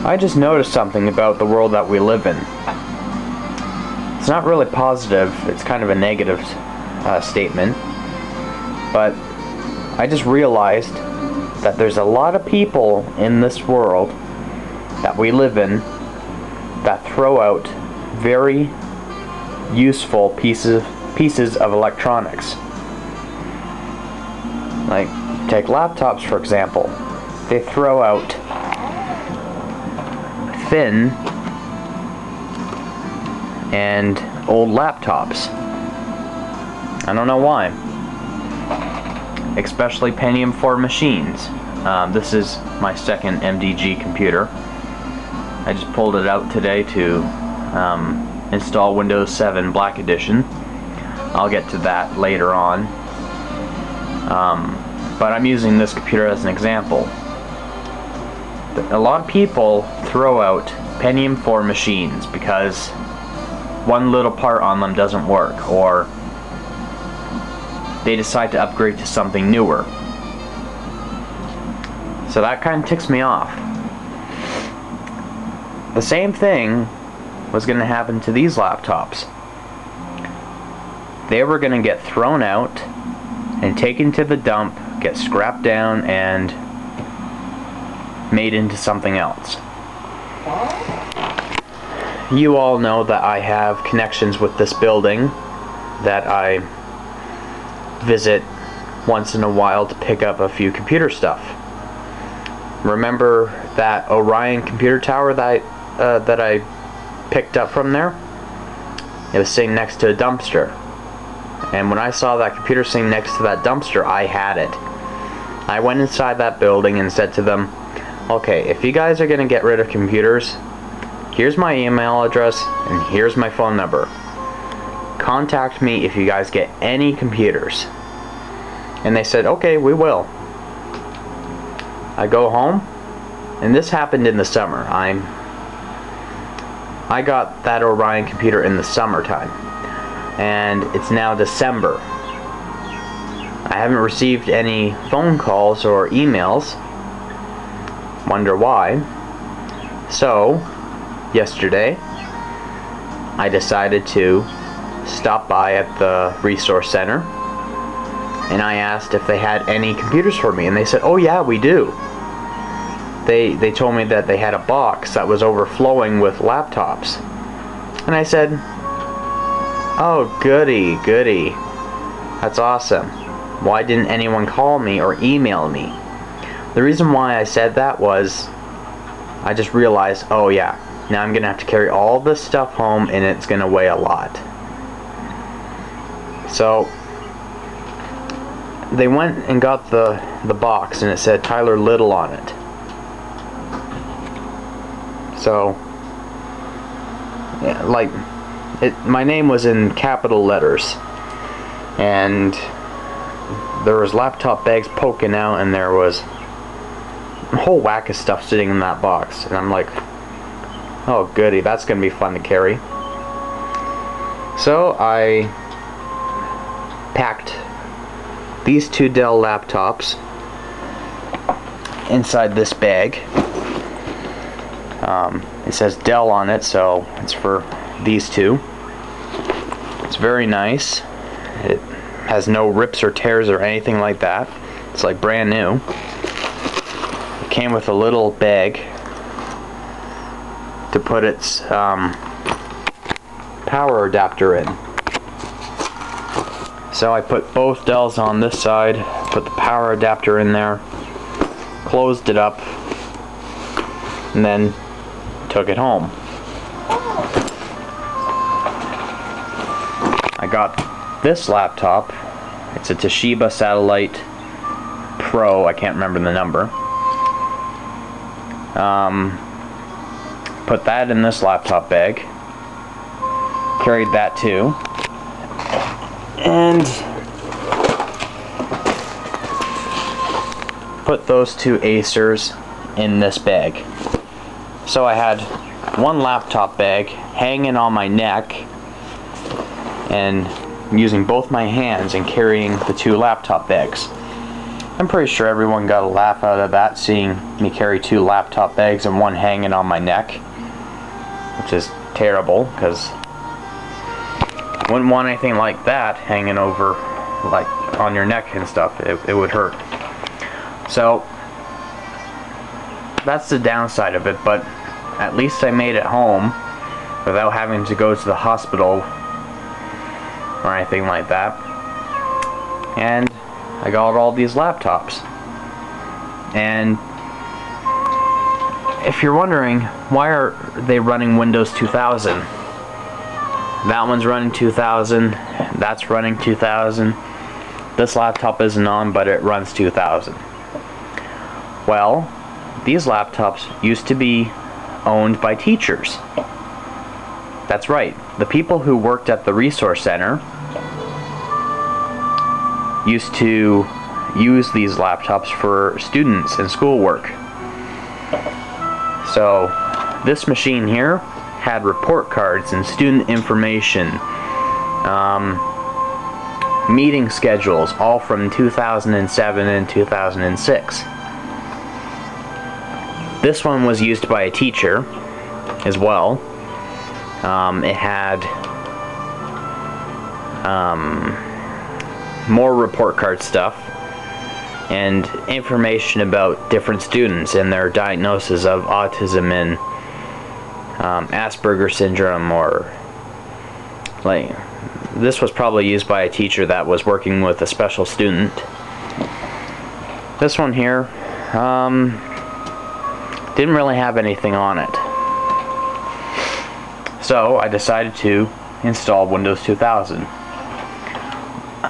I just noticed something about the world that we live in. It's not really positive, it's kind of a negative statement, but I just realized that there's a lot of people in this world that we live in that throw out very useful pieces of electronics. Like, take laptops for example. They throw out thin and old laptops. I don't know why. Especially Pentium 4 machines. This is my second MDG computer. I just pulled it out today to install Windows 7 Black Edition. I'll get to that later on. But I'm using this computer as an example. A lot of people throw out Pentium 4 machines because one little part on them doesn't work, or they decide to upgrade to something newer. So that kind of ticks me off. The same thing was going to happen to these laptops. They were going to get thrown out and taken to the dump, get scrapped down, and made into something else. You all know that I have connections with this building that I visit once in a while to pick up a few computer stuff. Remember that Orion computer tower that I picked up from there? It was sitting next to a dumpster. And when I saw that computer sitting next to that dumpster, I had it. I went inside that building and said to them, okay, if you guys are going to get rid of computers, here's my email address and here's my phone number. Contact me if you guys get any computers. And they said, okay, we will. I go home, and this happened in the summer. I got that Orion computer in the summertime, and it's now December. I haven't received any phone calls or emails. Wonder why. So, yesterday, I decided to stop by at the resource center, and I asked if they had any computers for me, and they said, oh yeah, we do. They told me that they had a box that was overflowing with laptops. And I said, oh goody, goody. That's awesome. Why didn't anyone call me or email me? The reason why I said that was I just realized, oh yeah, now I'm gonna have to carry all this stuff home and it's gonna weigh a lot. So they went and got the box, and it said Tyler Little on it. So yeah, like my name was in capital letters, and there was laptop bags poking out, and there was a whole whack of stuff sitting in that box, and I'm like, oh goody, that's gonna be fun to carry. So I packed these two Dell laptops inside this bag. It says Dell on it, so it's for these two. It's very nice. It has no rips or tears or anything like that. It's like brand new. It came with a little bag to put its power adapter in. So I put both Dells on this side, put the power adapter in there, closed it up, and then took it home. I got this laptop. It's a Toshiba Satellite Pro. I can't remember the number. Put that in this laptop bag. Carried that too. And put those two Acers in this bag. So I had one laptop bag hanging on my neck, and using both my hands and carrying the two laptop bags. I'm pretty sure everyone got a laugh out of that, seeing me carry 2 laptop bags and one hanging on my neck, which is terrible, because I wouldn't want anything like that hanging over, like, on your neck and stuff. It would hurt. So that's the downside of it, but at least I made it home without having to go to the hospital or anything like that. And I got all these laptops. And if you're wondering, why are they running Windows 2000? That one's running 2000, that's running 2000. This laptop isn't on, but it runs 2000. Well, these laptops used to be owned by teachers. That's right, the people who worked at the Resource Center used to use these laptops for students and schoolwork. So this machine here had report cards and student information, meeting schedules, all from 2007 and 2006. This one was used by a teacher as well. It had more report card stuff and information about different students and their diagnosis of autism and Asperger's syndrome, or like, this was probably used by a teacher that was working with a special student. This one here didn't really have anything on it, so I decided to install Windows 2000.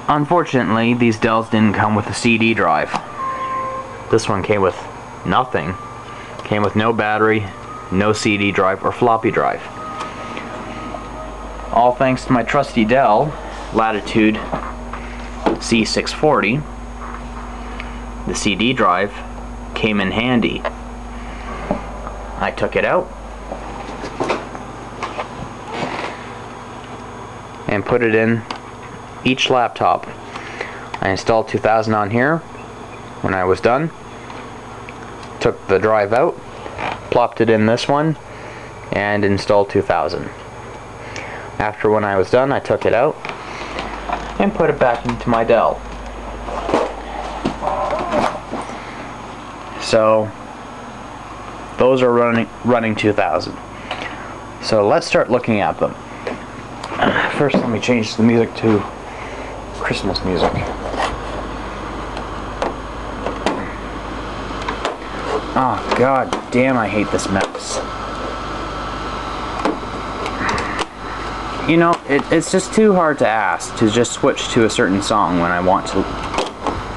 Unfortunately, these Dells didn't come with a CD drive. This one came with nothing. Came with no battery, no CD drive or floppy drive. All thanks to my trusty Dell Latitude C640. The CD drive came in handy. I took it out and put it in each laptop. I installed 2000 on here. When I was done, took the drive out, plopped it in this one, and installed 2000. After when I was done, I took it out and put it back into my Dell. So those are running 2000. So let's start looking at them. First, let me change the music to Christmas music. Oh, god damn, I hate this mouse. You know, it's just too hard to ask to just switch to a certain song when I want to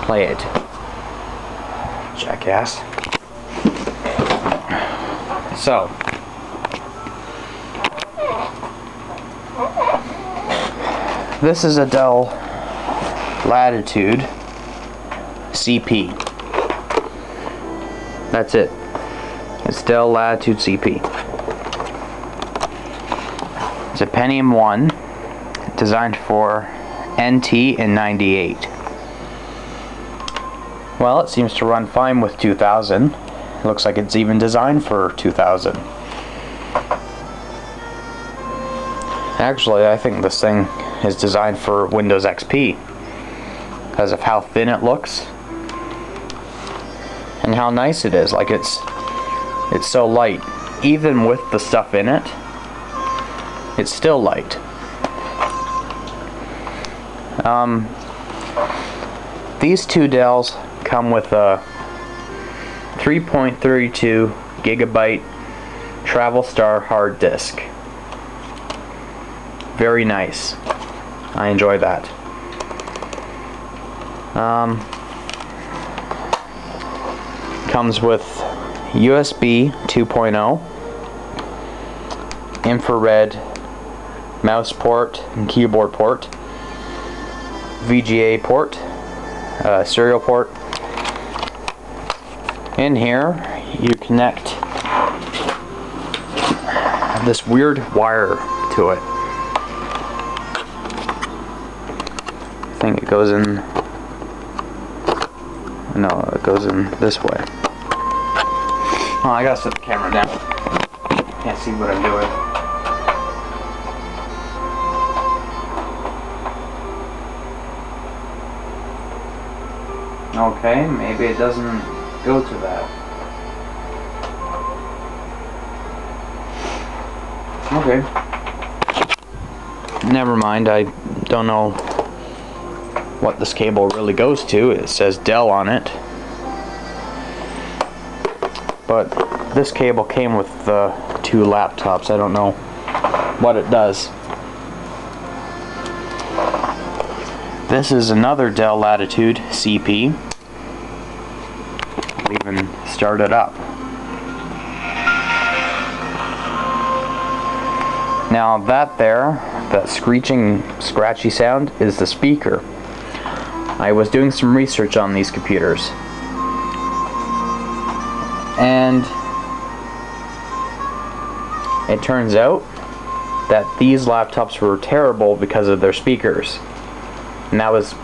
play it. Jackass. So, this is a Dell Latitude CP. That's it. It's Dell Latitude CP. It's a Pentium 1, designed for NT in 98. Well, it seems to run fine with 2000. It looks like it's even designed for 2000. Actually, I think this thing is designed for Windows XP because of how thin it looks and how nice it is. Like, it's so light. Even with the stuff in it, it's still light. These two Dells come with a 3.32 gigabyte TravelStar hard disk. Very nice. I enjoy that. Comes with USB 2.0, infrared mouse port and keyboard port, VGA port, serial port. In here you connect this weird wire to it. I think it goes in No, it goes in this way. Oh, I gotta set the camera down. Can't see what I'm doing. Okay, maybe it doesn't go to that. Okay. Never mind, I don't know what this cable really goes to. It says Dell on it. But this cable came with the two laptops. I don't know what it does. This is another Dell Latitude CP. I'll even start it up. Now that screeching, scratchy sound is the speaker. I was doing some research on these computers, and it turns out that these laptops were terrible because of their speakers, and that was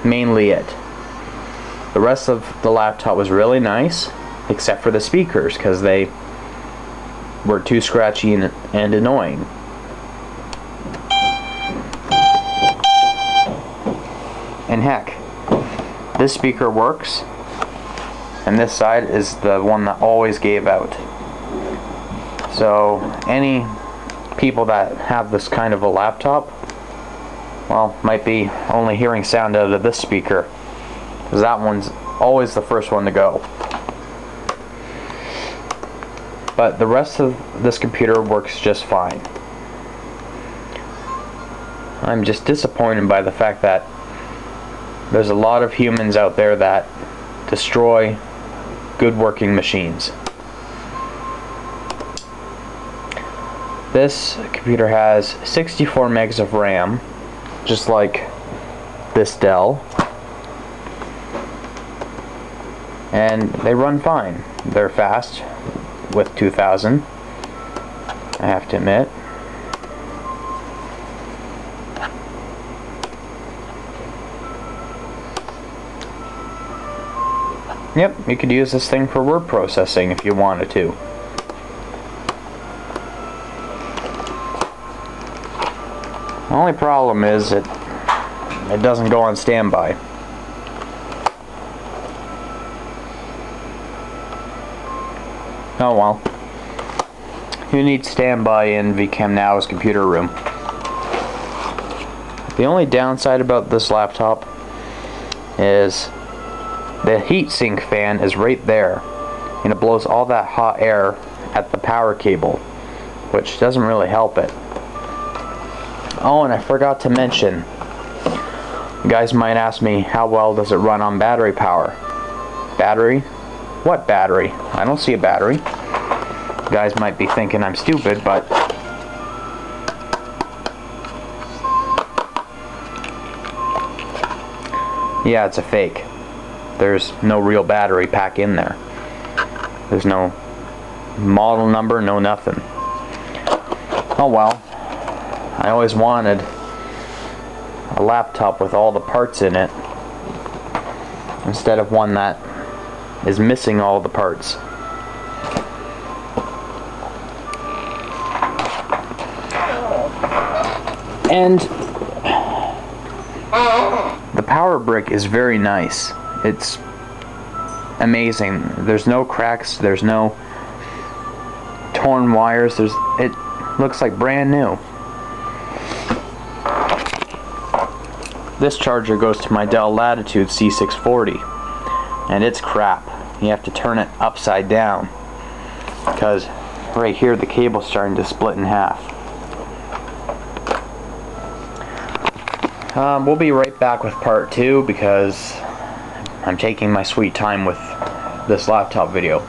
mainly it. The rest of the laptop was really nice, except for the speakers, because they were too scratchy and annoying. And heck, this speaker works, and this side is the one that always gave out. So any people that have this kind of a laptop, well, might be only hearing sound out of this speaker, because that one's always the first one to go. But the rest of this computer works just fine. I'm just disappointed by the fact that there's a lot of humans out there that destroy good working machines. This computer has 64 megs of RAM, just like this Dell, and they run fine. They're fast with 2000, I have to admit. Yep, you could use this thing for word processing if you wanted to. The only problem is it doesn't go on standby. Oh well. Who needs standby in VCam Now's computer room? The only downside about this laptop is the heatsink fan is right there, and it blows all that hot air at the power cable, which doesn't really help it. Oh, and I forgot to mention, you guys might ask me, how well does it run on battery power? Battery? What battery? I don't see a battery. You guys might be thinking I'm stupid, but yeah, it's a fake. There's no real battery pack in there. There's no model number, no nothing. Oh well. I always wanted a laptop with all the parts in it, instead of one that is missing all the parts. And the power brick is very nice. It's amazing. There's no cracks, there's no torn wires, it looks like brand new. This charger goes to my Dell Latitude C640, and it's crap. You have to turn it upside down, because right here the cable's starting to split in half. We'll be right back with part 2, because I'm taking my sweet time with this laptop video.